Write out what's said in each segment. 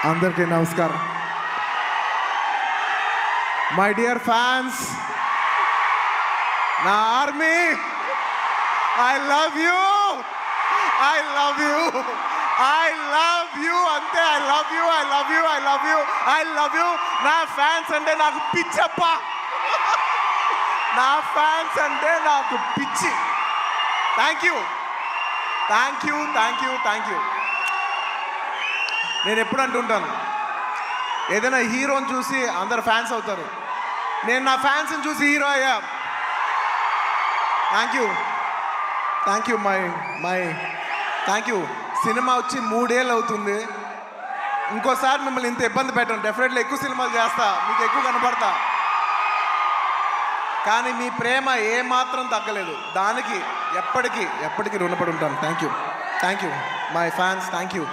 అందరికీ నమస్కారం. My dear fans, నా army, I love you, I love you, I love you, అంతే. I love you, I love you, I love you, I love you. నా fans అంటే నాకు పిచ్చప్ప, నా ఫ్యాన్స్ అంటే నాకు పిచ్చి. Thank you, thank you, thank you, thank you. నేను ఎప్పుడు అంటుంటాను, ఏదైనా హీరోని చూసి అందరు ఫ్యాన్స్ అవుతారు. నేను నా ఫ్యాన్స్ని చూసి హీరో అయ్యా. Thank you, thank you, my thank you. Cinema వచ్చి 3 ఏళ్ళు అవుతుంది. ఇంకోసారి మిమ్మల్ని ఇంత ఇబ్బంది పెట్టను. డెఫినెట్లీ ఎక్కువ సినిమాలు చేస్తా, మీకు ఎక్కువ కనపడతా. కానీ మీ ప్రేమ ఏమాత్రం తగ్గలేదు. దానికి ఎప్పటికీ రుణపడి ఉంటాను. Thank you, thank you my fans, thank you.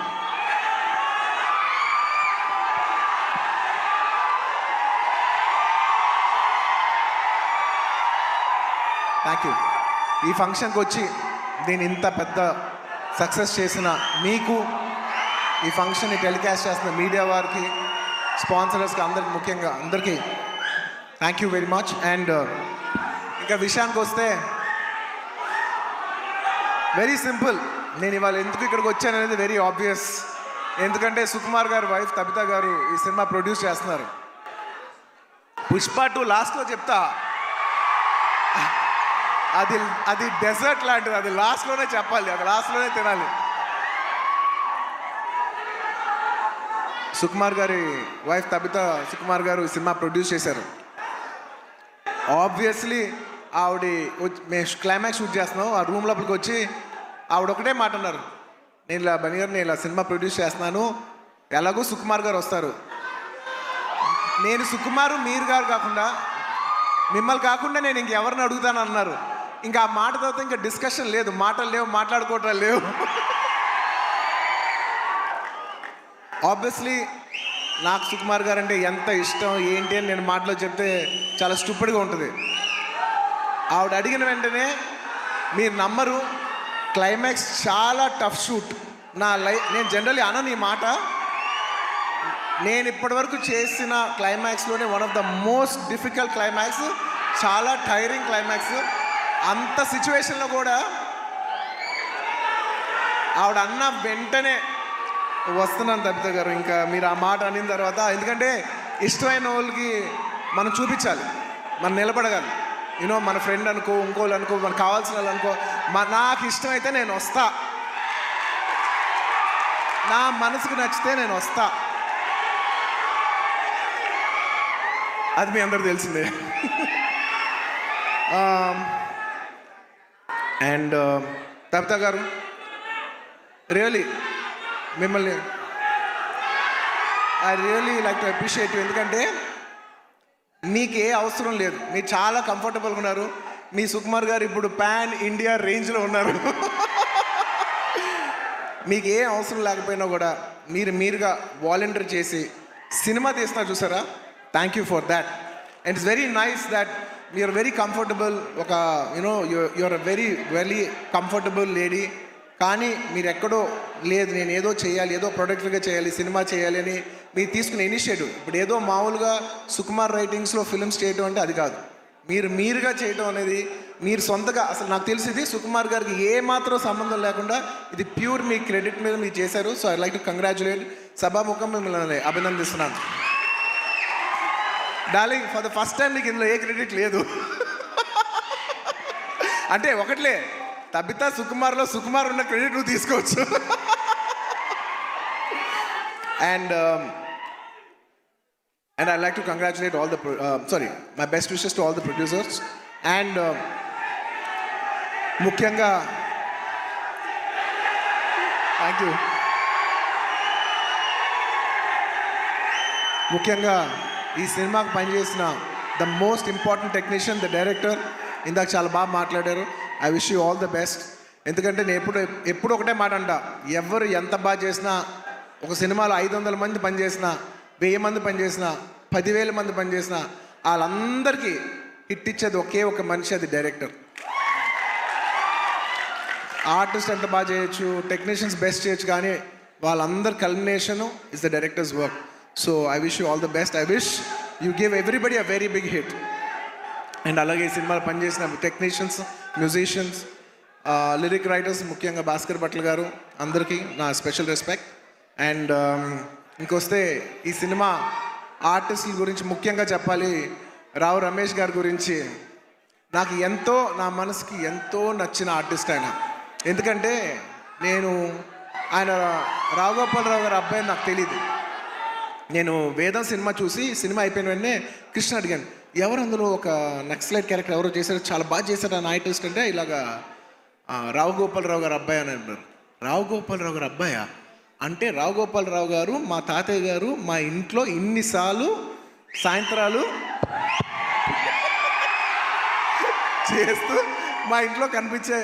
Thank you. ఈ ఫంక్షన్కి వచ్చి దీన్ని ఇంత పెద్ద సక్సెస్ చేసిన మీకు, ఈ ఫంక్షన్ని టెలికాస్ట్ చేస్తున్న మీడియా వారికి, స్పాన్సరర్స్కి, అందరికి, ముఖ్యంగా అందరికీ thank you very much. And ఇంకా విషయానికి వస్తే వెరీ సింపుల్. నేను ఇవాళ ఎందుకు ఇక్కడికి వచ్చాను అనేది వెరీ ఆబ్వియస్. ఎందుకంటే సుకుమార్ గారు వైఫ్ తబిత గారు ఈ సినిమా ప్రొడ్యూస్ చేస్తున్నారు. పుష్ప 2 లాస్ట్లో చెప్తా, అది డెజర్ట్ లాంటిది. అది లాస్ట్లోనే చెప్పాలి, అది లాస్ట్లోనే తినాలి. సుకుమార్ గారి వైఫ్ తబిత సుకుమార్ గారు ఈ సినిమా ప్రొడ్యూస్ చేశారు. ఆబ్వియస్లీ ఆవిడ మేము క్లైమాక్స్ షూట్ చేస్తున్నాం. ఆ రూమ్ లోపలికి వచ్చి ఆవిడ ఒకటే మాట అన్నారు, నేను ఇలా సినిమా ప్రొడ్యూస్ చేస్తున్నాను, ఎలాగో సుకుమార్ గారు వస్తారు. నేను సుకుమారు మీరు గారు కాకుండా, మిమ్మల్ని కాకుండా నేను ఇంకెవరిని అడుగుతాను అన్నారు. ఇంకా ఆ మాట తర్వాత ఇంకా డిస్కషన్ లేదు, మాటలు లేవు, మాట్లాడుకోవటాలు లేవు. ఆబ్వియస్లీ నాకు సుకుమార్ గారు అంటే ఎంత ఇష్టం ఏంటి అని నేను మాటలో చెప్తే చాలా స్టూపిడ్గా ఉంటుంది. ఆవిడ అడిగిన వెంటనే మీరు నమ్మరు, క్లైమాక్స్ చాలా టఫ్ షూట్. నేను జనరల్లీ అనను ఈ మాట. నేను ఇప్పటివరకు చేసిన క్లైమాక్స్లోనే one of the most difficult climax, చాలా టైరింగ్ క్లైమాక్స్. అంత సిచ్యువేషన్లో కూడా ఆవిడ అన్న వెంటనే వస్తున్నాను తబిత గారు, ఇంకా మీరు ఆ మాట అనిన తర్వాత, ఎందుకంటే ఇష్టమైన వాళ్ళకి మనం చూపించాలి, మనం నిలబడగాలి. యూనో మన ఫ్రెండ్ అనుకో, ఇంకోళ్ళు అనుకో, మనకు కావాల్సిన వాళ్ళు అనుకో, నాకు ఇష్టమైతే నేను వస్తా, నా మనసుకు నచ్చితే నేను వస్తా. అది మీ అందరూ తెలిసిందే. అండ్ తబిత గారు, రియలీ మిమ్మల్ని I really like to appreciate you. ఎందుకంటే మీకు ఏ అవసరం లేదు, మీరు చాలా కంఫర్టబుల్గా ఉన్నారు. మీ సుకుమార్ గారు ఇప్పుడు పాన్ ఇండియా రేంజ్లో ఉన్నారు. మీకు ఏ అవసరం లేకపోయినా కూడా మీరుగా వాలంటీర్ చేసి సినిమా తీస్తున్నారు చూసారా, thank you for that. And it's very nice that you're very comfortable. ఒక you're very very comfortable lady. కానీ మీరు ఎక్కడో లేదు, నేను ఏదో చేయాలి, ఏదో ప్రొడక్టివ్గా చేయాలి, సినిమా చేయాలి అని మీరు తీసుకునే ఇనిషియేటివ్. ఇప్పుడు ఏదో మామూలుగా సుకుమార్ రైటింగ్స్లో ఫిల్మ్స్ చేయడం అంటే అది కాదు. మీరుగా చేయడం అనేది, మీరు సొంతగా, అసలు నాకు తెలిసింది సుకుమార్ గారికి ఏ మాత్రం సంబంధం లేకుండా ఇది ప్యూర్ మీ క్రెడిట్ మీద మీరు చేశారు. So I like to congratulate. సభాముఖం మిమ్మల్ని అభినందిస్తున్నాను. Darling, for the first time మీకు ఇందులో ఏ క్రెడిట్ లేదు. అంటే ఒకట్లే, తబిత సుకుమార్లో సుకుమార్ ఉన్న క్రెడిట్ నువ్వు తీసుకోవచ్చు. And I like to congratulate all the my best wishes to all the producers. And ముఖ్యంగా థ్యాంక్ యూ, ముఖ్యంగా ఈ సినిమాకు పనిచేసిన the most important technician, the director. ఇందాక చాలా బాగా మాట్లాడారు. I wish you all the best. ఎందుకంటే నేను ఎప్పుడు ఒకటే మాట అంట, ఎవరు ఎంత బాగా చేసినా, ఒక సినిమాలో 500 మంది పనిచేసినా, 1000 మంది పనిచేసినా, 10,000 మంది పనిచేసినా, వాళ్ళందరికీ హిట్ ఇచ్చేది ఒకే ఒక మనిషి, అది డైరెక్టర్. ఆర్టిస్ట్ ఎంత బాగా చేయొచ్చు, టెక్నీషియన్స్ బెస్ట్ చేయొచ్చు, కానీ వాళ్ళందరి culmination is the director's work. So I wish you all the best. I wish you give everybody a very big hit. And అలాగే ఈ సినిమాలో పనిచేసిన టెక్నీషియన్స్, మ్యూజిషియన్స్, లిరిక్ రైటర్స్, ముఖ్యంగా భాస్కర్ భట్ల గారు, అందరికీ నా స్పెషల్ రెస్పెక్ట్. అండ్ ఇంకొస్తే ఈ సినిమా ఆర్టిస్టుల గురించి ముఖ్యంగా చెప్పాలి. రావు రమేష్ గారి గురించి నాకు ఎంతో, నా మనసుకి ఎంతో నచ్చిన ఆర్టిస్ట్ ఆయన. ఎందుకంటే ఆయన రావు గోపాలరావు గారి అబ్బాయి నాకు తెలియదు. నేను వేదం సినిమా చూసి సినిమా అయిపోయిన వెంటనే కృష్ణ అడిగాను, ఎవరు అందులో ఒక నక్సలైట్ క్యారెక్టర్ ఎవరో చేశారు, చాలా బాగా చేశారు ఆ ఆర్టిస్ట్ అంటే, ఇలాగా రావు గోపాలరావు గారు అబ్బాయి అని అన్నారు. రావు గోపాలరావు గారు అబ్బాయా అంటే, రావు గోపాలరావు గారు మా తాతయ్య గారు మా ఇంట్లో ఇన్నిసార్లు సాయంత్రాలు చేస్తూ మా ఇంట్లో కనిపించే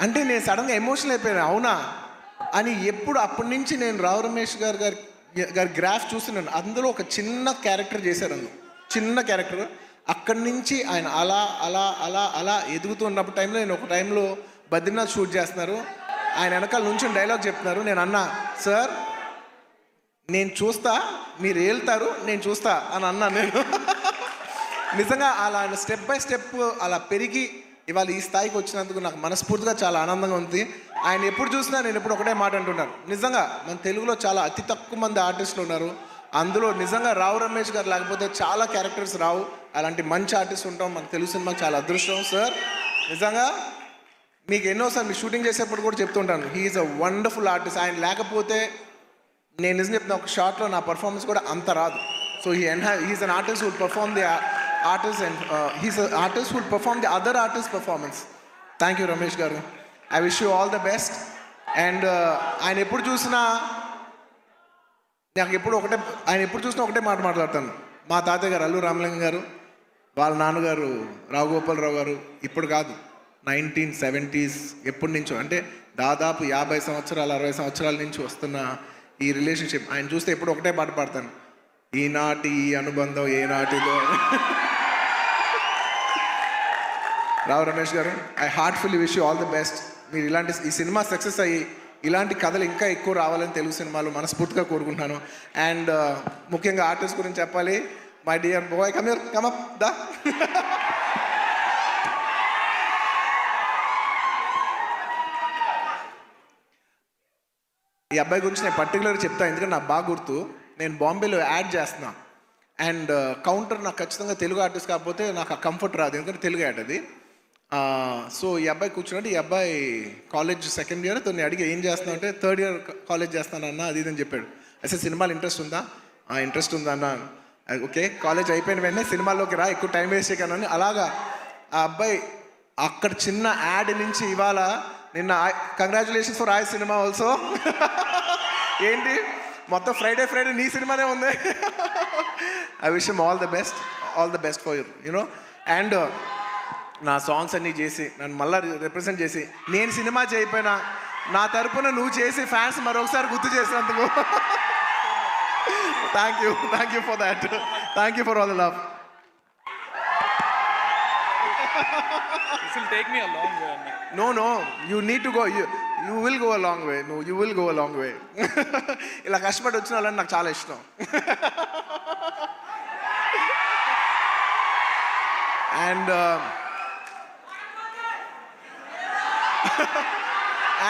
అంటే నేను సడన్గా ఎమోషనల్ అయిపోయాను. అవునా అని అప్పటి నుంచి నేను రావు రమేష్ గారి గ్రాఫ్ చూస్తున్నాను. అందులో ఒక చిన్న క్యారెక్టర్ చేశారు, అందులో చిన్న క్యారెక్టర్. అక్కడి నుంచి ఆయన అలా అలా అలా అలా ఎదుగుతూ ఉన్నప్పుడు టైంలో నేను ఒక టైంలో బద్రీనాథ్ షూట్ చేస్తున్నారు, ఆయన వెనకాల నుంచి డైలాగ్ చెప్తున్నారు. నేను అన్నా, సార్ నేను చూస్తా, మీరు వెళ్తారు, నేను చూస్తా అని అన్నాను నేను. నిజంగా అలా స్టెప్ బై స్టెప్ అలా పెరిగి ఇవాళ ఈ స్థాయికి వచ్చినందుకు నాకు మనస్ఫూర్తిగా చాలా ఆనందంగా ఉంది. ఆయన ఎప్పుడు చూసినా నేను ఎప్పుడు ఒకటే మాట అంటున్నాను, నిజంగా మన తెలుగులో చాలా అతి తక్కువ మంది ఆర్టిస్టులు ఉన్నారు, అందులో నిజంగా రావు రమేష్ గారు లేకపోతే చాలా క్యారెక్టర్స్ రావు. అలాంటి మంచి ఆర్టిస్ట్ ఉంటాం మన తెలుగు సినిమాకి చాలా అదృష్టం సార్. నిజంగా మీకు ఎన్నోసార్లు మీ షూటింగ్ చేసేప్పుడు కూడా చెప్తుంటాను, హీఈస్ అ వండర్ఫుల్ ఆర్టిస్ట్. ఆయన లేకపోతే నేను నిజం చెప్తున్నా, ఒక షార్ట్లో నా పర్ఫార్మెన్స్ కూడా అంత రాదు. So he's an artist who'd perform the artist and he's a artist who'd perform the other artist performance. Thank you Ramesh గారు. I wish you all the best. And ఆయన ఎప్పుడు చూసినా ఒకటే మాట మాట్లాడతాను. మా తాతయ్య గారు అల్లు రామలింగం గారు, వాళ్ళ నాన్నగారు రావు గోపాలరావు గారు, ఇప్పుడు కాదు 1970s ఎప్పటి నుంచో, అంటే దాదాపు 50 సంవత్సరాలు 60 సంవత్సరాల నుంచి వస్తున్న ఈ రిలేషన్షిప్ ఆయన చూస్తే ఎప్పుడు ఒకటే పాట పాడతాను, ఈనాటి ఈ అనుబంధం ఏనాటిదో. రావు రమేష్ గారు, I heartfully wish you all the best. మీరు ఈ సినిమా సక్సెస్ అయ్యి ఇలాంటి కథలు ఇంకా ఎక్కువ రావాలని తెలుగు సినిమాలు మనస్ఫూర్తిగా కోరుకుంటున్నాను. అండ్ ముఖ్యంగా ఆర్టిస్ట్ గురించి చెప్పాలి. My dear boy, come up దా. ఈ అబ్బాయి గురించి నేను పర్టికులర్గా చెప్తాను, ఎందుకంటే నాకు బాగా గుర్తు. నేను బాంబేలో యాడ్ చేస్తున్నా అండ్ కౌంటర్ నాకు ఖచ్చితంగా తెలుగు ఆర్టిస్ట్ కాకపోతే నాకు ఆ కంఫర్ట్ రాదు, ఎందుకంటే తెలుగు యాడ్ అది. సో ఈ అబ్బాయి కూర్చున్నట్టు, ఈ అబ్బాయి కాలేజ్ సెకండ్ ఇయర్, తను అడిగి ఏం చేస్తున్నావు అంటే, థర్డ్ ఇయర్ కాలేజ్ చేస్తానన్నా అది ఇదని చెప్పాడు. అసలు సినిమాలు ఇంట్రెస్ట్ ఉందా? ఇంట్రెస్ట్ ఉందా అన్న. ఓకే, కాలేజ్ అయిపోయిన వెంటనే సినిమాల్లోకి రా, ఎక్కువ టైం వేస్ట్ చేయకనని. అలాగా ఆ అబ్బాయి అక్కడ చిన్న యాడ్ నుంచి ఇవాళ నిన్న కంగ్రాచులేషన్స్ ఫర్ ఆయ్ సినిమా ఆల్సో. ఏంటి మొత్తం ఫ్రైడే నీ సినిమానే ఉంది. I wish him all the best for you know. And నా సాంగ్స్ అన్నీ చేసి నన్ను మళ్ళీ రిప్రజెంట్ చేసి, నేను సినిమా చేయకపోయినా నా తరపున నువ్వు చేసి ఫ్యాన్స్ మరొకసారి గుర్తు చేసినందుకు thank you for that. Thank you for all the love. This will take me a long way, Anna. No, you need to go. You will go a long way. No, you will go a long way. ఇలా కష్టపడి వచ్చిన వాళ్ళని నాకు చాలా ఇష్టం.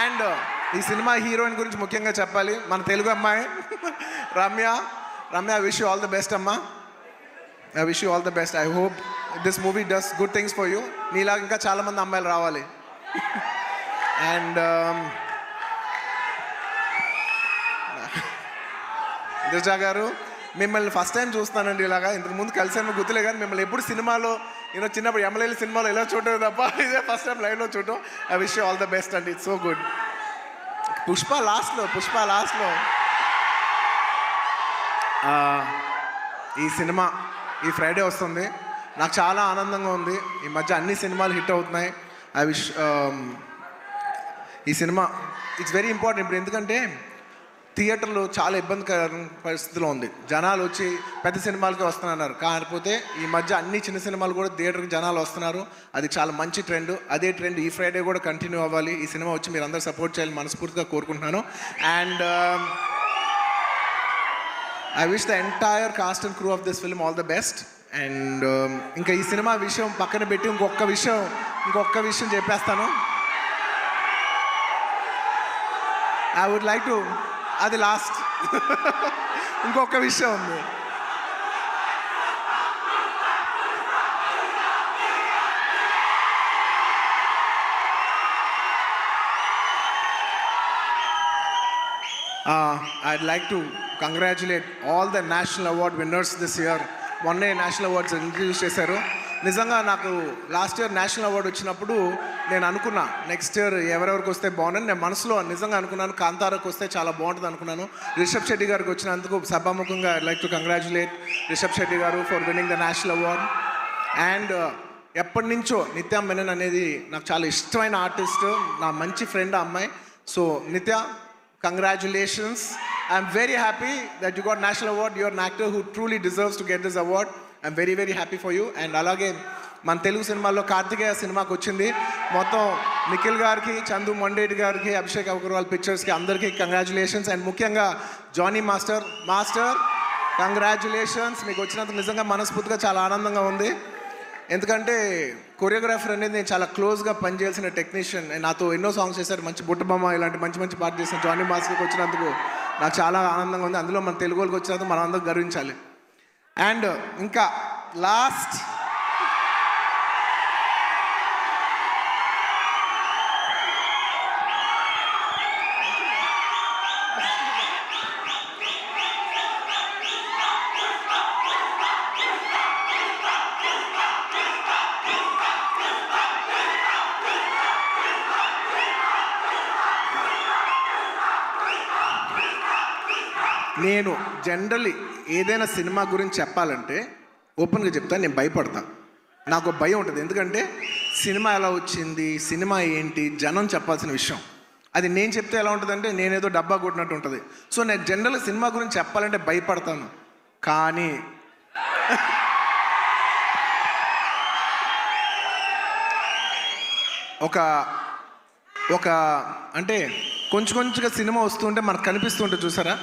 And ఈ cinema heroine గురించి ముఖ్యంగా చెప్పాలి, మన తెలుగు అమ్మాయి Ramya. I wish you all the best అమ్మా. I wish you all the best. I hope this movie does good things for you. నీలాగా ఇంకా చాలామంది అమ్మాయిలు రావాలి. అండ్ దిజా గారు, మిమ్మల్ని ఫస్ట్ టైం చూస్తున్నానండి. ఇలాగా ఇంతకు ముందు కలిసాను గుర్తులే, కానీ మిమ్మల్ని ఎప్పుడు సినిమాలో చిన్నప్పుడు ఎమ్మెల్యేల సినిమాలో ఎలా చూడటం తప్ప ఇదే ఫస్ట్ టైం లైవ్లో చూడటం. I wish you all the best అండి. It's so good. పుష్ప లాస్ట్లో ఈ సినిమా ఈ ఫ్రైడే వస్తుంది. నాకు చాలా ఆనందంగా ఉంది. ఈ మధ్య అన్ని సినిమాలు హిట్ అవుతున్నాయి. ఐ విష్ ఈ సినిమా ఇట్స్ వెరీ ఇంపార్టెంట్ ఇప్పుడు, ఎందుకంటే థియేటర్లో చాలా ఇబ్బందికర పరిస్థితిలో ఉంది. జనాలు వచ్చి పెద్ద సినిమాలకి వస్తున్నారు, కాకపోతే ఈ మధ్య అన్ని చిన్న సినిమాలు కూడా థియేటర్కి జనాలు వస్తున్నారు. అది చాలా మంచి ట్రెండ్. అదే ట్రెండ్ ఈ ఫ్రైడే కూడా కంటిన్యూ అవ్వాలి. ఈ సినిమా వచ్చి మీరు అందరూ సపోర్ట్ చేయాలని మనస్ఫూర్తిగా కోరుకుంటున్నాను. And I wish the entire cost and crew of this film all the best. And ఇంకా ఈ సినిమా విషయం పక్కన పెట్టి ఇంకొక విషయం చెప్పేస్తాను. ఐ వుడ్ లైక్ టు, అది లాస్ట్. ఇంకొక విషయం ఉంది. I'd like to congratulate all the national award winners this year. మొన్నే నేషనల్ అవార్డ్స్ ఇంట్రడ్యూస్ చేశారు. నిజంగా నాకు లాస్ట్ ఇయర్ నేషనల్ అవార్డు వచ్చినప్పుడు నేను అనుకున్నా నెక్స్ట్ ఇయర్ ఎవరెవరికి వస్తే బాగుందని నేను మనసులో నిజంగా అనుకున్నాను. కాంతారాకు వస్తే చాలా బాగుంటుంది అనుకున్నాను. రిషబ్ శెట్టి గారికి వచ్చినందుకు సభాముఖంగా I like to congratulate Rishab Shetty గారు for winning the national award. And ఎప్పటి నుంచో నిత్య మెనన్ అనేది నాకు చాలా ఇష్టమైన ఆర్టిస్ట్, నా మంచి ఫ్రెండ్ ఆ అమ్మాయి. సో నిత్య, congratulations. I'm very happy that you got national award. You're an actor who truly deserves to get this award. I'm very very happy for you. And అలాగే మన తెలుగు సినిమాల్లో కార్తికేయ సినిమాకి వచ్చింది. మొత్తం నిఖిల్ గారికి, చందు మొండేటి గారికి, అభిషేక్ అగర్వాల్ పిక్చర్స్కి అందరికీ కంగ్రాచులేషన్స్. అండ్ ముఖ్యంగా జానీ మాస్టర్ కంగ్రాచులేషన్స్. మీకు వచ్చినందుకు నిజంగా మనస్ఫూర్తిగా చాలా ఆనందంగా ఉంది. ఎందుకంటే కొరియోగ్రాఫర్ అనేది నేను చాలా క్లోజ్గా పనిచేయాల్సిన టెక్నీషియన్. నాతో ఎన్నో సాంగ్స్ చేశారు, మంచి బుట్టబొమ్మ ఇలాంటి మంచి పాట చేసిన జానీ మాస్టర్కి వచ్చినందుకు నాకు చాలా ఆనందంగా ఉంది. అందులో మన తెలుగు వాళ్ళకి వచ్చినందుకు మనం అందరూ గర్వించాలి. అండ్ ఇంకా లాస్ట్, నేను జనరల్లీ ఏదైనా సినిమా గురించి చెప్పాలంటే ఓపెన్గా చెప్తాను, నేను భయపడతాను. నాకు భయం ఉంటుంది. ఎందుకంటే సినిమా ఎలా వచ్చింది, సినిమా ఏంటి, జనం చెప్పాల్సిన విషయం. అది నేను చెప్తే ఎలా ఉంటుందంటే నేనేదో డబ్బా కొట్టినట్టు ఉంటుంది. సో నేను జనరల్గా సినిమా గురించి చెప్పాలంటే భయపడతాను. కానీ ఒక అంటే కొంచెంగా సినిమా వస్తుంటే మనకు కనిపిస్తుంటే చూసారా,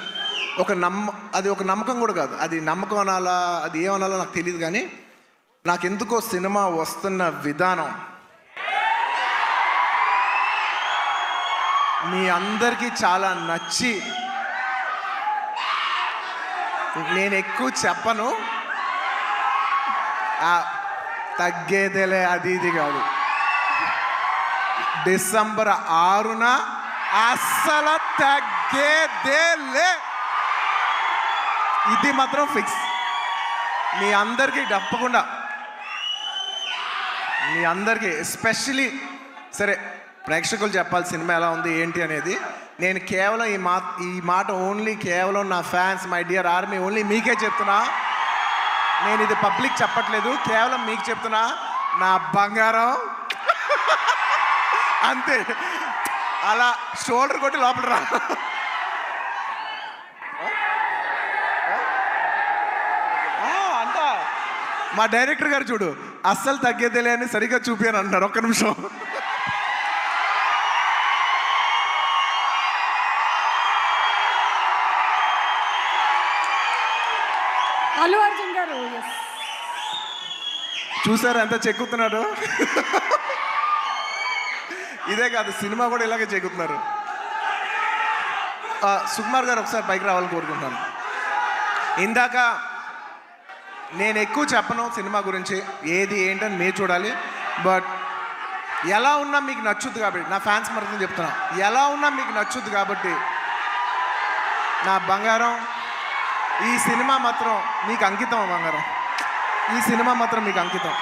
అది ఒక నమ్మకం కూడా కాదు. అది నమ్మకం అనాలా, అది ఏమనాలో నాకు తెలియదు. కానీ నాకెందుకో సినిమా వస్తున్న విధానం మీ అందరికీ చాలా నచ్చి, నేను ఎక్కువ చెప్పను, తగ్గేదేలే అది ఇది కాదు. డిసెంబర్ 6న అస్సలు తగ్గేదేలే, ఇది మాత్రం ఫిక్స్. మీ అందరికీ తప్పకుండా, మీ అందరికీ ఎస్పెషలీ సరే ప్రేక్షకులు చెప్పాలి సినిమా ఎలా ఉంది ఏంటి అనేది. నేను కేవలం ఈ మాట ఓన్లీ కేవలం నా fans, my dear army, only మీకే చెప్తున్నా. నేను ఇది పబ్లిక్ చెప్పట్లేదు, కేవలం మీకు చెప్తున్నా. నా బంగారం అంతే, అలా షోల్డర్ కొట్టి లోపల రా. అంతా మా డైరెక్టర్ గారు చూడు, అస్సలు తగ్గేదేలే అని సరిగ్గా చూపాను అంటున్నారు. ఒక్క నిమిషం. అల్లు అర్జున్ గారు చూసారు ఎంత చెక్కుతున్నాడు. ఇదే కాదు, సినిమా కూడా ఇలాగే చెక్కుతున్నారు. సుకుమార్ గారు ఒకసారి పైకి రావాలని కోరుకుంటున్నాను. ఇందాక నేను ఎక్కువ చెప్పను సినిమా గురించి, ఏది ఏంటని మీరు చూడాలి. బట్ ఎలా ఉన్నా మీకు నచ్చుద్ది కాబట్టి, నా ఫ్యాన్స్ మరొకటి చెప్తున్నా, ఎలా ఉన్నా మీకు నచ్చుద్ది కాబట్టి నా బంగారం, ఈ సినిమా మాత్రం మీకు అంకితం. బంగారం, ఈ సినిమా మాత్రం మీకు అంకితం.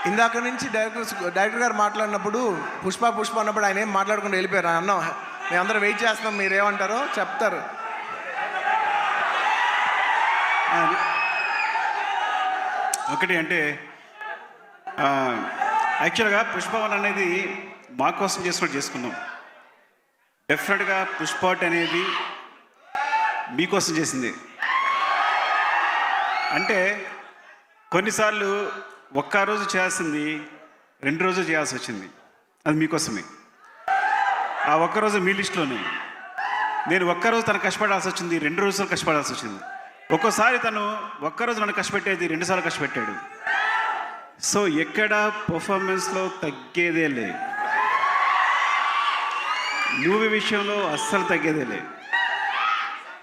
ఇందాక నుంచి డైరెక్టర్ గారు మాట్లాడినప్పుడు పుష్ప అన్నప్పుడు ఆయన ఏం మాట్లాడకుండా వెళ్ళిపోయారు. అన్నాం మేమందరం వెయిట్ చేస్తున్నాం, మీరేమంటారో చెప్తారు. ఒకటి అంటే యాక్చువల్గా పుష్పవన్ అనేది మా కోసం చేసుకున్నాం. డెఫినెట్గా పుష్పాట్ అనేది మీకోసం చేసింది. అంటే కొన్నిసార్లు ఒక్క రోజు చేయాల్సింది 2 రోజులు చేయాల్సి వచ్చింది. అది మీకోసమే. ఆ ఒక్కరోజు మీ లిస్టులోనే. నేను ఒక్కరోజు తను కష్టపడాల్సి వచ్చింది, 2 రోజులు కష్టపడాల్సి వచ్చింది. ఒక్కోసారి తను ఒక్కరోజు నన్ను కష్టపెట్టేది 2 సార్లు కష్టపెట్టాడు. సో ఎక్కడ పర్ఫార్మెన్స్లో తగ్గేదే లే, మూవీ విషయంలో అస్సలు తగ్గేదే లే.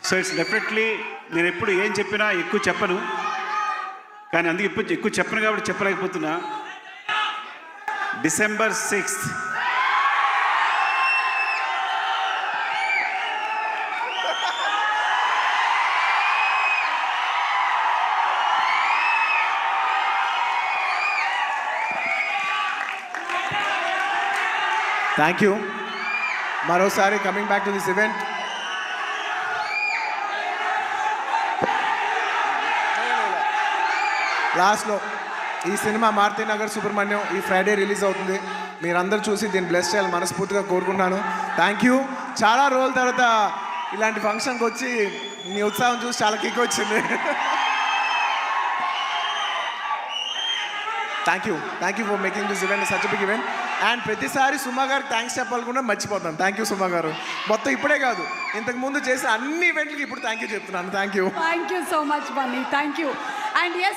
సో ఇట్స్ డెఫినెట్లీ నేను ఎప్పుడు ఏం చెప్పినా ఎక్కువ చెప్పను, కానీ అందుకే ఇప్పుడు ఎక్కువ చెప్పను కాబట్టి చెప్పలేకపోతున్నా. December 6th thank you. మరోసారి coming back to this event, లాస్ట్లో ఈ సినిమా మారుతినగర్ సుబ్రహ్మణ్యం ఈ ఫ్రైడే రిలీజ్ అవుతుంది. మీరందరూ చూసి దీన్ని బ్లెస్ చేయాలి మనస్ఫూర్తిగా కోరుకుంటున్నాను. Thank you. చాలా రోజుల తర్వాత ఇలాంటి ఫంక్షన్కి వచ్చి మీ ఉత్సాహం చూసి చాలా కిక్ వచ్చింది. Thank you for making this event such big event. And ప్రతిసారి సుమా గారికి థ్యాంక్స్ చెప్పాలనుకున్నా మర్చిపోతాను. థ్యాంక్ యూ సుమా గారు. మొత్తం ఇప్పుడే కాదు, ఇంతకు ముందు చేసిన అన్ని ఈవెంట్లకి ఇప్పుడు థ్యాంక్ యూ చెప్తున్నాను. Thank you so much Bunny. Thank you. And yes